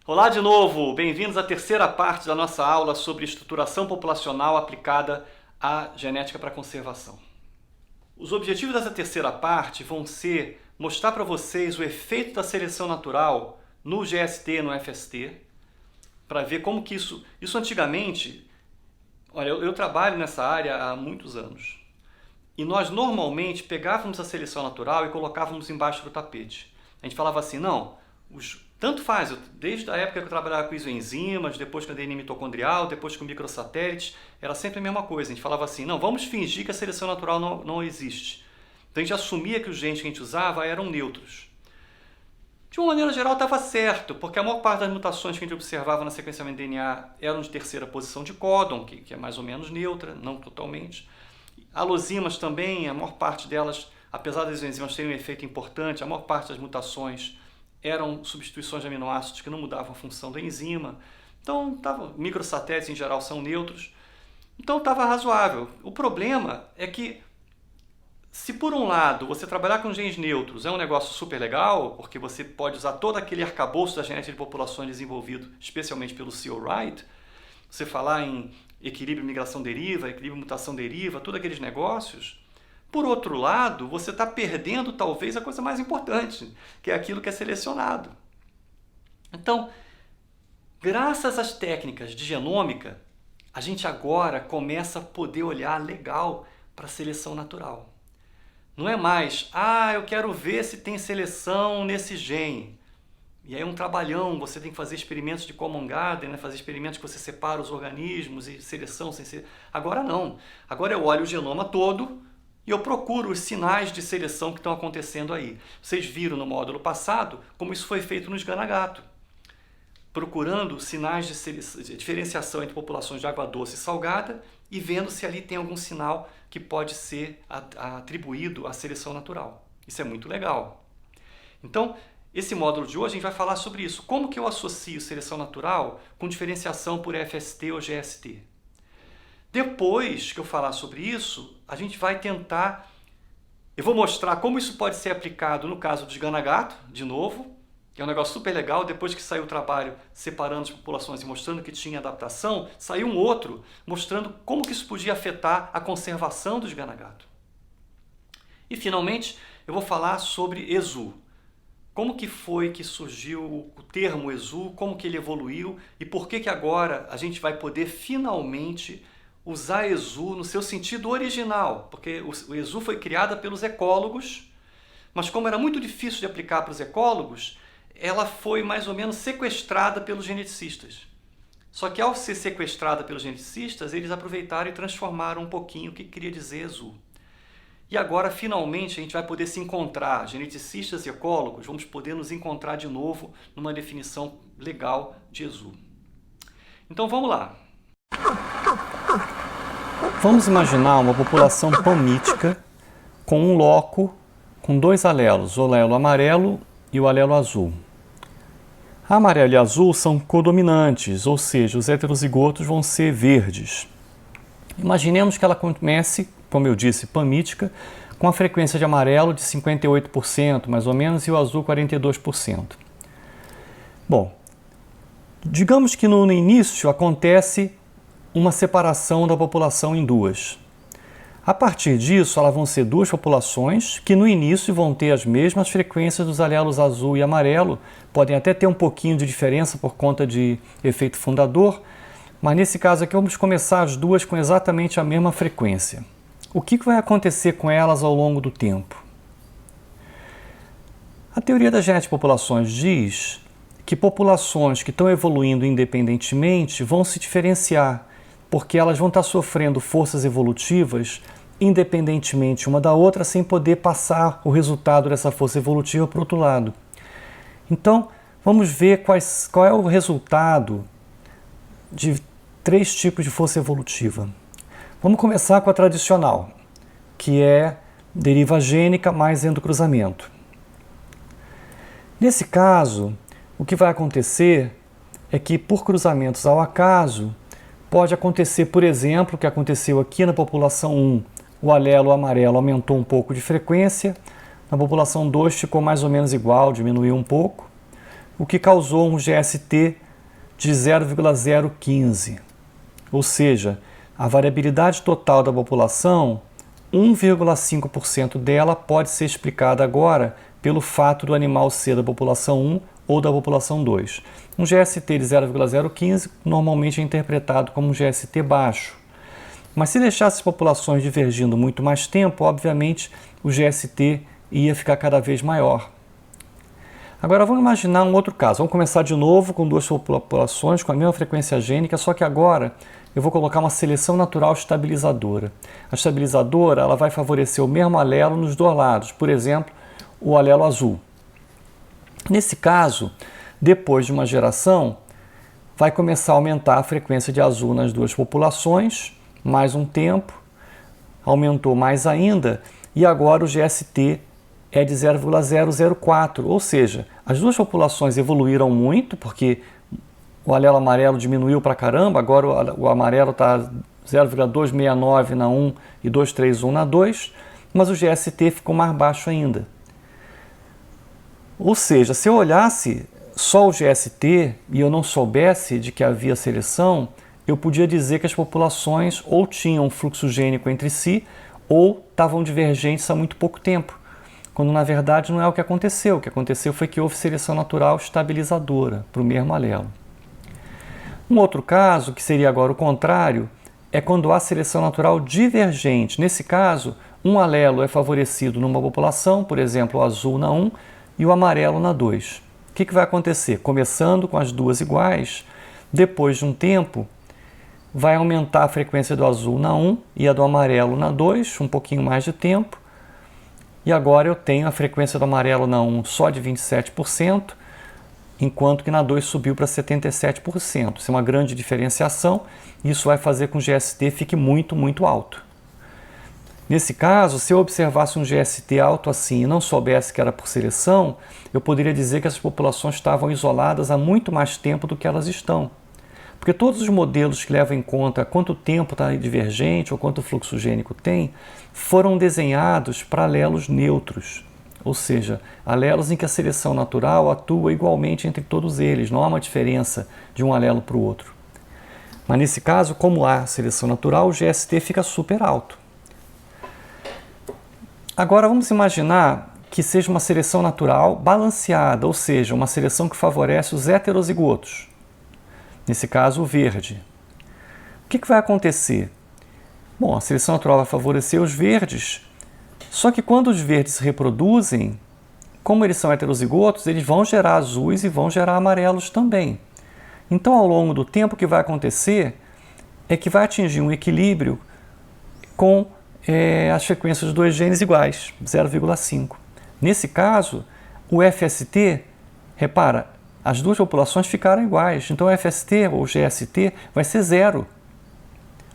Olá de novo, bem-vindos à terceira parte da nossa aula sobre estruturação populacional aplicada à genética para conservação. Os objetivos dessa terceira parte vão ser mostrar para vocês o efeito da seleção natural no GST, no FST, para ver como que isso antigamente, olha, eu trabalho nessa área há muitos anos, e nós normalmente pegávamos a seleção natural e colocávamos embaixo do tapete. A gente falava assim, não, tanto faz, desde a época que eu trabalhava com isoenzimas, depois com a DNA mitocondrial, depois com microsatélites, era sempre a mesma coisa. A gente falava assim, não, vamos fingir que a seleção natural não existe. Então a gente assumia que os genes que a gente usava eram neutros. De uma maneira geral estava certo, porque a maior parte das mutações que a gente observava na sequenciamento de DNA eram de terceira posição de códon, que é mais ou menos neutra, não totalmente. Alozimas também, a maior parte delas, apesar das enzimas terem um efeito importante, a maior parte das mutações eram substituições de aminoácidos que não mudavam a função da enzima. Então, microsatélites em geral são neutros. Então, estava razoável. O problema é que, se por um lado você trabalhar com genes neutros é um negócio super legal, porque você pode usar todo aquele arcabouço da genética de populações desenvolvido especialmente pelo C.O. Wright, você falar em equilíbrio migração-deriva, equilíbrio mutação-deriva, todos aqueles negócios. Por outro lado, você está perdendo talvez a coisa mais importante, que é aquilo que é selecionado. Então, graças às técnicas de genômica, a gente agora começa a poder olhar legal para a seleção natural. Não é mais, eu quero ver se tem seleção nesse gene. E aí é um trabalhão, você tem que fazer experimentos de Common Garden, né? Fazer experimentos que você separa os organismos e seleção sem ser. Agora não. Agora eu olho o genoma todo e eu procuro os sinais de seleção que estão acontecendo aí. Vocês viram no módulo passado como isso foi feito no esganagato, procurando sinais de diferenciação entre populações de água doce e salgada e vendo se ali tem algum sinal que pode ser atribuído à seleção natural. Isso é muito legal. Então, esse módulo de hoje a gente vai falar sobre isso. Como que eu associo seleção natural com diferenciação por FST ou GST? Depois que eu falar sobre isso, a gente vai tentar... Eu vou mostrar como isso pode ser aplicado no caso do esganagato, de novo, que é um negócio super legal. Depois que saiu o trabalho separando as populações e mostrando que tinha adaptação, saiu um outro mostrando como que isso podia afetar a conservação do esganagato. E, finalmente, eu vou falar sobre ESU. Como que foi que surgiu o termo ESU, como que ele evoluiu e por que agora a gente vai poder finalmente usar ESU no seu sentido original, porque o ESU foi criada pelos ecólogos, mas como era muito difícil de aplicar para os ecólogos, ela foi mais ou menos sequestrada pelos geneticistas. Só que ao ser sequestrada pelos geneticistas, eles aproveitaram e transformaram um pouquinho o que queria dizer ESU. E agora, finalmente, a gente vai poder se encontrar, geneticistas e ecólogos, vamos poder nos encontrar de novo numa definição legal de ESU. Então vamos lá. Vamos imaginar uma população palmítica com um loco com dois alelos, o alelo amarelo e o alelo azul. Amarelo e azul são codominantes, ou seja, os heterozigotos vão ser verdes. Imaginemos que ela comece, como eu disse, palmítica, com a frequência de amarelo de 58%, mais ou menos, e o azul 42%. Bom, digamos que no início acontece uma separação da população em duas. A partir disso, elas vão ser duas populações que no início vão ter as mesmas frequências dos alelos azul e amarelo, podem até ter um pouquinho de diferença por conta de efeito fundador, mas nesse caso aqui vamos começar as duas com exatamente a mesma frequência. O que vai acontecer com elas ao longo do tempo? A teoria da genética de populações diz que populações que estão evoluindo independentemente vão se diferenciar, porque elas vão estar sofrendo forças evolutivas independentemente uma da outra, sem poder passar o resultado dessa força evolutiva para o outro lado. Então, vamos ver qual é o resultado de três tipos de força evolutiva. Vamos começar com a tradicional, que é deriva gênica mais endocruzamento. Nesse caso, o que vai acontecer é que, por cruzamentos ao acaso, pode acontecer, por exemplo, o que aconteceu aqui na população 1, o alelo amarelo aumentou um pouco de frequência, na população 2 ficou mais ou menos igual, diminuiu um pouco. o que causou um GST de 0,015. Ou seja, a variabilidade total da população, 1,5% dela pode ser explicada agora pelo fato do animal ser da população 1 ou da população 2. Um GST de 0,015 normalmente é interpretado como um GST baixo. Mas se deixasse as populações divergindo muito mais tempo, obviamente o GST ia ficar cada vez maior. Agora vamos imaginar um outro caso. Vamos começar de novo com duas populações com a mesma frequência gênica, só que agora eu vou colocar uma seleção natural estabilizadora. A estabilizadora ela vai favorecer o mesmo alelo nos dois lados, por exemplo, o alelo azul. Nesse caso, depois de uma geração, vai começar a aumentar a frequência de azul nas duas populações, mais um tempo, aumentou mais ainda, e agora o GST é de 0,004, ou seja, as duas populações evoluíram muito, porque o alelo amarelo diminuiu pra caramba, agora o amarelo está 0,269 na 1 e 231 na 2, mas o GST ficou mais baixo ainda. Ou seja, se eu olhasse só o GST e eu não soubesse de que havia seleção, eu podia dizer que as populações ou tinham um fluxo gênico entre si ou estavam divergentes há muito pouco tempo, quando na verdade não é o que aconteceu. O que aconteceu foi que houve seleção natural estabilizadora para o mesmo alelo. Um outro caso, que seria agora o contrário, é quando há seleção natural divergente. Nesse caso, um alelo é favorecido numa população, por exemplo, o azul na 1 e o amarelo na 2. O que vai acontecer? Começando com as duas iguais, depois de um tempo, vai aumentar a frequência do azul na 1 e a do amarelo na 2, um pouquinho mais de tempo. E agora eu tenho a frequência do amarelo na 1 só de 27%, enquanto que na 2 subiu para 77%. Isso é uma grande diferenciação e isso vai fazer com que o GST fique muito, muito alto. Nesse caso, se eu observasse um GST alto assim e não soubesse que era por seleção, eu poderia dizer que essas populações estavam isoladas há muito mais tempo do que elas estão. Porque todos os modelos que levam em conta quanto tempo está divergente ou quanto fluxo gênico tem, foram desenhados para alelos neutros, ou seja, alelos em que a seleção natural atua igualmente entre todos eles, não há uma diferença de um alelo para o outro. Mas nesse caso, como há seleção natural, o GST fica super alto. Agora vamos imaginar que seja uma seleção natural balanceada, ou seja, uma seleção que favorece os heterozigotos. Nesse caso, o verde. O que vai acontecer? Bom, a seleção natural vai favorecer os verdes, só que quando os verdes se reproduzem, como eles são heterozigotos, eles vão gerar azuis e vão gerar amarelos também. Então, ao longo do tempo, o que vai acontecer é que vai atingir um equilíbrio com as frequências dos dois genes iguais, 0,5. Nesse caso, o FST, repara, as duas populações ficaram iguais, então o FST ou GST vai ser 0.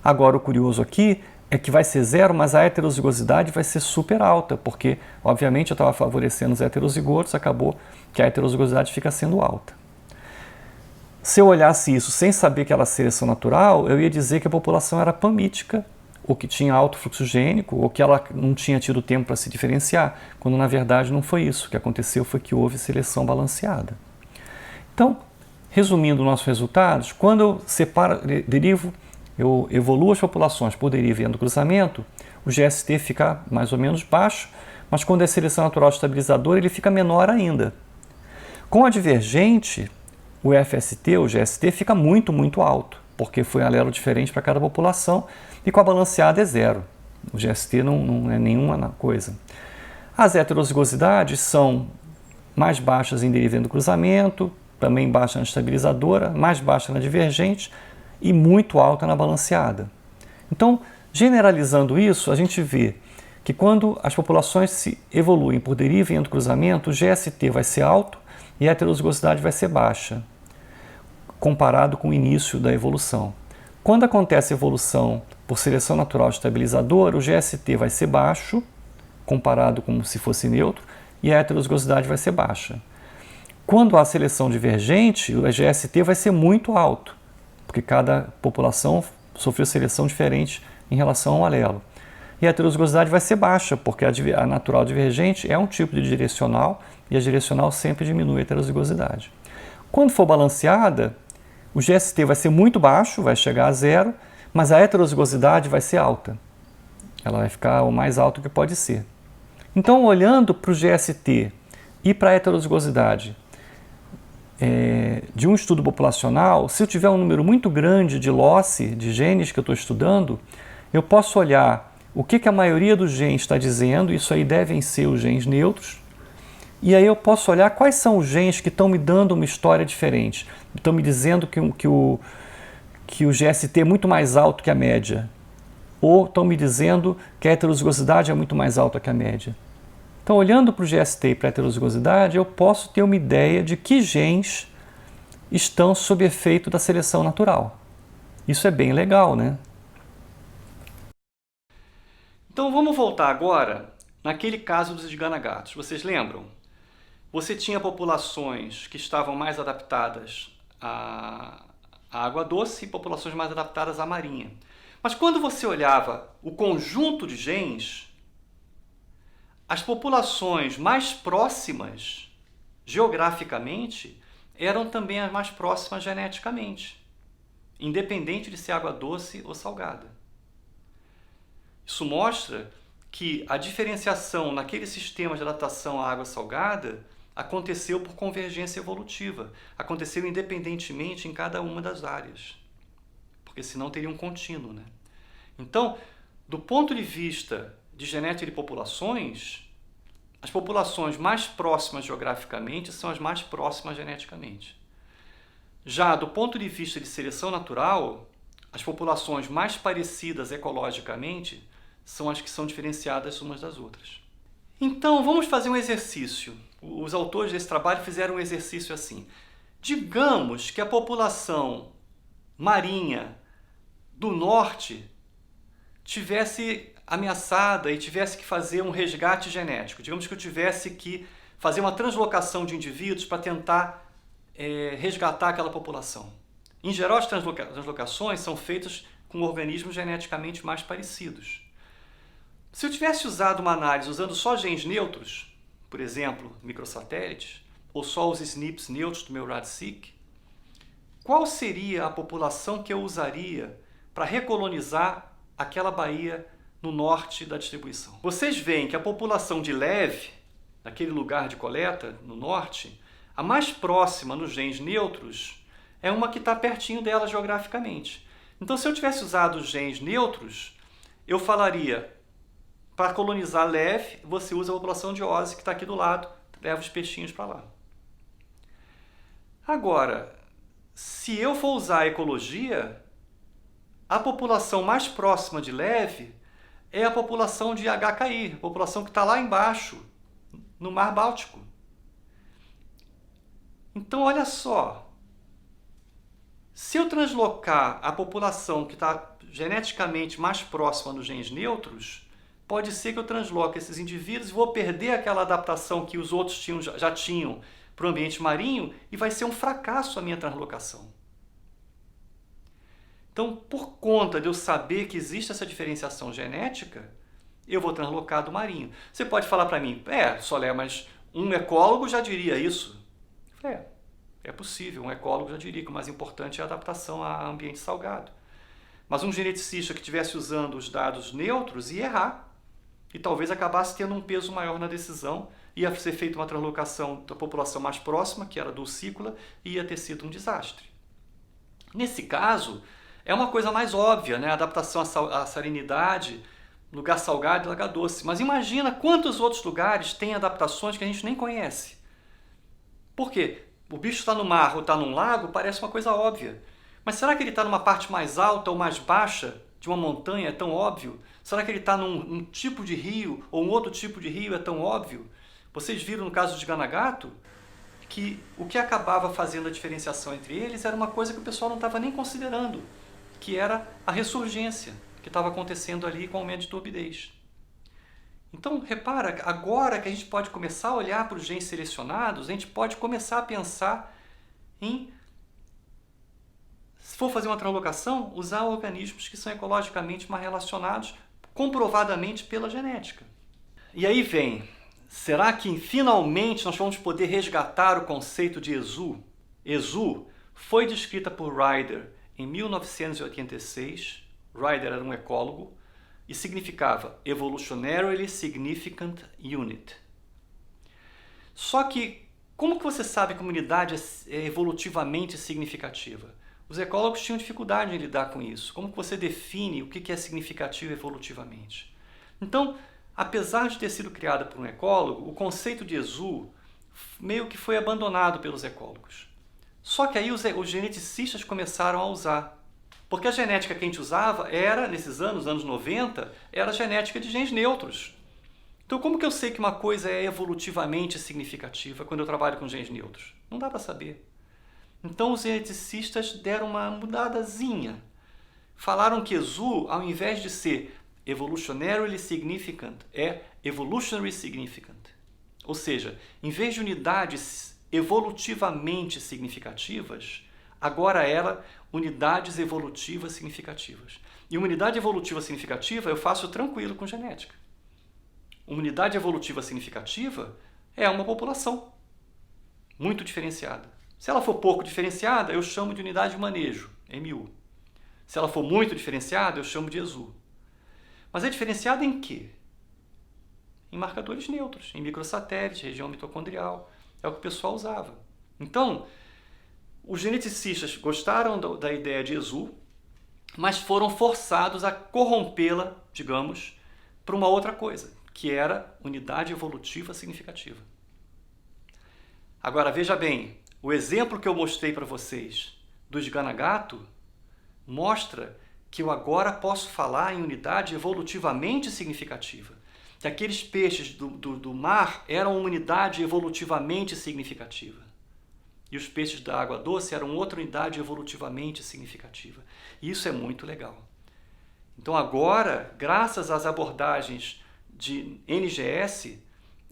Agora, o curioso aqui é que vai ser 0, mas a heterozigosidade vai ser super alta, porque, obviamente, eu estava favorecendo os heterozigotos, acabou que a heterozigosidade fica sendo alta. Se eu olhasse isso sem saber que era seleção natural, eu ia dizer que a população era panmítica, ou que tinha alto fluxo gênico, ou que ela não tinha tido tempo para se diferenciar, quando na verdade não foi isso. O que aconteceu foi que houve seleção balanceada. Então, resumindo nossos resultados, quando eu eu evoluo as populações por deriva e endocruzamento, o GST fica mais ou menos baixo, mas quando é seleção natural estabilizadora, ele fica menor ainda. Com a divergente, o FST, o GST, fica muito, muito alto, porque foi um alelo diferente para cada população, e com a balanceada é 0. O GST não é nenhuma coisa. As heterozigosidades são mais baixas em deriva e endocruzamento, também baixa na estabilizadora, mais baixa na divergente e muito alta na balanceada. Então, generalizando isso, a gente vê que quando as populações se evoluem por deriva e endocruzamento, o GST vai ser alto e a heterozigosidade vai ser baixa, comparado com o início da evolução. Quando acontece a evolução por seleção natural estabilizadora, o GST vai ser baixo, comparado com se fosse neutro, e a heterozigosidade vai ser baixa. Quando há seleção divergente, o GST vai ser muito alto, porque cada população sofreu seleção diferente em relação ao alelo. E a heterozigosidade vai ser baixa, porque a natural divergente é um tipo de direcional, e a direcional sempre diminui a heterozigosidade. Quando for balanceada, o GST vai ser muito baixo, vai chegar a zero, mas a heterozigosidade vai ser alta. Ela vai ficar o mais alto que pode ser. Então, olhando para o GST e para a heterozigosidade de um estudo populacional, se eu tiver um número muito grande de loci, de genes que eu estou estudando, eu posso olhar o que a maioria dos genes está dizendo, isso aí devem ser os genes neutros, e aí eu posso olhar quais são os genes que estão me dando uma história diferente. Estão me dizendo que o GST é muito mais alto que a média, ou estão me dizendo que a heterozigosidade é muito mais alta que a média. Então, olhando para o GST e para a heterozigosidade, eu posso ter uma ideia de que genes estão sob efeito da seleção natural. Isso é bem legal, né? Então vamos voltar agora naquele caso dos esganagatos. Vocês lembram? Você tinha populações que estavam mais adaptadas à água doce e populações mais adaptadas à marinha. Mas quando você olhava o conjunto de genes, as populações mais próximas geograficamente eram também as mais próximas geneticamente, independente de ser água doce ou salgada. Isso mostra que a diferenciação naquele sistema de adaptação à água salgada aconteceu por convergência evolutiva, aconteceu independentemente em cada uma das áreas, porque senão teria um contínuo, né? Então, do ponto de vista de genética de populações, as populações mais próximas geograficamente são as mais próximas geneticamente. Já do ponto de vista de seleção natural, as populações mais parecidas ecologicamente são as que são diferenciadas umas das outras. Então, vamos fazer um exercício. Os autores desse trabalho fizeram um exercício assim. Digamos que a população marinha do norte tivesse ameaçada e tivesse que fazer um resgate genético. Digamos que eu tivesse que fazer uma translocação de indivíduos para tentar resgatar aquela população. Em geral, as translocações são feitas com organismos geneticamente mais parecidos. Se eu tivesse usado uma análise usando só genes neutros, por exemplo, microsatélites, ou só os SNPs neutros do meu RADseq, qual seria a população que eu usaria para recolonizar aquela baía no norte da distribuição? Vocês veem que a população de leve, naquele lugar de coleta, no norte, a mais próxima nos genes neutros é uma que está pertinho dela geograficamente. Então, se eu tivesse usado os genes neutros, eu falaria, para colonizar leve, você usa a população de Ose, que está aqui do lado, leva os peixinhos para lá. Agora, se eu for usar a ecologia, a população mais próxima de leve é a população de HKI, a população que está lá embaixo, no Mar Báltico. Então, olha só, se eu translocar a população que está geneticamente mais próxima dos genes neutros, pode ser que eu transloque esses indivíduos e vou perder aquela adaptação que os outros já tinham para o ambiente marinho e vai ser um fracasso a minha translocação. Então, por conta de eu saber que existe essa diferenciação genética, eu vou translocar do marinho. Você pode falar para mim, Solé, mas um ecólogo já diria isso. É possível, um ecólogo já diria que o mais importante é a adaptação a ambiente salgado. Mas um geneticista que estivesse usando os dados neutros ia errar e talvez acabasse tendo um peso maior na decisão, ia ser feita uma translocação da população mais próxima, que era dulcícola, e ia ter sido um desastre. Nesse caso, é uma coisa mais óbvia, né? A adaptação à salinidade, lugar salgado e lugar doce. Mas imagina quantos outros lugares têm adaptações que a gente nem conhece. Por quê? O bicho está no mar ou está num lago, parece uma coisa óbvia. Mas será que ele está numa parte mais alta ou mais baixa de uma montanha? É tão óbvio? Será que ele está num tipo de rio ou um outro tipo de rio? É tão óbvio? Vocês viram no caso de Ganagato que o que acabava fazendo a diferenciação entre eles era uma coisa que o pessoal não estava nem considerando, que era a ressurgência que estava acontecendo ali com o aumento de turbidez. Então, repara, agora que a gente pode começar a olhar para os genes selecionados, a gente pode começar a pensar em, se for fazer uma translocação, usar organismos que são ecologicamente mais relacionados, comprovadamente pela genética. E aí vem, será que finalmente nós vamos poder resgatar o conceito de ESU? EZU foi descrita por Ryder em 1986. Ryder era um ecólogo e significava Evolutionarily Significant Unit. Só que, como que você sabe que uma unidade é evolutivamente significativa? Os ecólogos tinham dificuldade em lidar com isso. Como que você define o que é significativo evolutivamente? Então, apesar de ter sido criada por um ecólogo, o conceito de EZU meio que foi abandonado pelos ecólogos. Só que aí os geneticistas começaram a usar. Porque a genética que a gente usava era, nesses anos 90, era a genética de genes neutros. Então como que eu sei que uma coisa é evolutivamente significativa quando eu trabalho com genes neutros? Não dá para saber. Então os geneticistas deram uma mudadazinha. Falaram que EZU, ao invés de ser evolutionarily significant, é evolutionary significant. Ou seja, em vez de unidades evolutivamente significativas, agora era unidades evolutivas significativas. E uma unidade evolutiva significativa eu faço tranquilo com genética. Uma unidade evolutiva significativa é uma população muito diferenciada. Se ela for pouco diferenciada, eu chamo de unidade de manejo, MU. Se ela for muito diferenciada, eu chamo de EZU. Mas é diferenciada em quê? Em marcadores neutros, em microsatélites, região mitocondrial. É o que o pessoal usava. Então, os geneticistas gostaram da ideia de EZU, mas foram forçados a corrompê-la, digamos, para uma outra coisa, que era unidade evolutiva significativa. Agora, veja bem, o exemplo que eu mostrei para vocês do esganagato mostra que eu agora posso falar em unidade evolutivamente significativa. Que aqueles peixes do mar eram uma unidade evolutivamente significativa. E os peixes da água doce eram outra unidade evolutivamente significativa. E isso é muito legal. Então agora, graças às abordagens de NGS,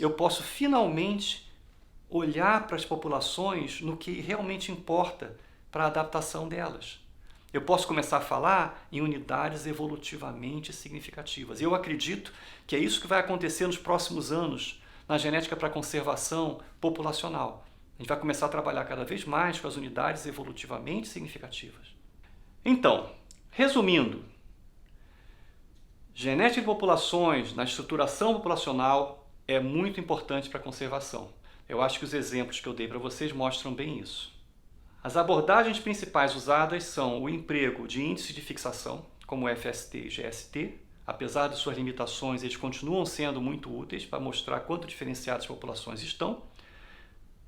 eu posso finalmente olhar para as populações no que realmente importa para a adaptação delas. Eu posso começar a falar em unidades evolutivamente significativas. Eu acredito que é isso que vai acontecer nos próximos anos na genética para conservação populacional. A gente vai começar a trabalhar cada vez mais com as unidades evolutivamente significativas. Então, resumindo, genética de populações na estruturação populacional é muito importante para a conservação. Eu acho que os exemplos que eu dei para vocês mostram bem isso. As abordagens principais usadas são o emprego de índices de fixação, como FST e GST. Apesar de suas limitações, eles continuam sendo muito úteis para mostrar quanto diferenciadas as populações estão.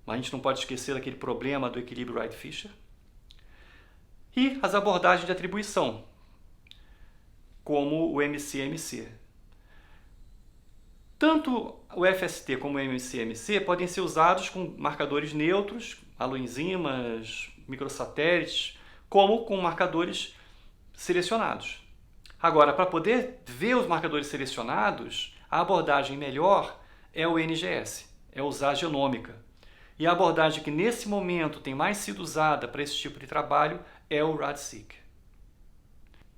Mas a gente não pode esquecer daquele problema do equilíbrio Wright-Fisher. E as abordagens de atribuição, como o MCMC. Tanto o FST como o MCMC podem ser usados com marcadores neutros, aloenzimas, microsatélites, como com marcadores selecionados. Agora, para poder ver os marcadores selecionados, a abordagem melhor é o NGS, é usar a genômica. E a abordagem que nesse momento tem mais sido usada para esse tipo de trabalho é o RADseq.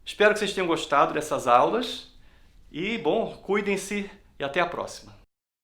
Espero que vocês tenham gostado dessas aulas e, bom, cuidem-se e até a próxima.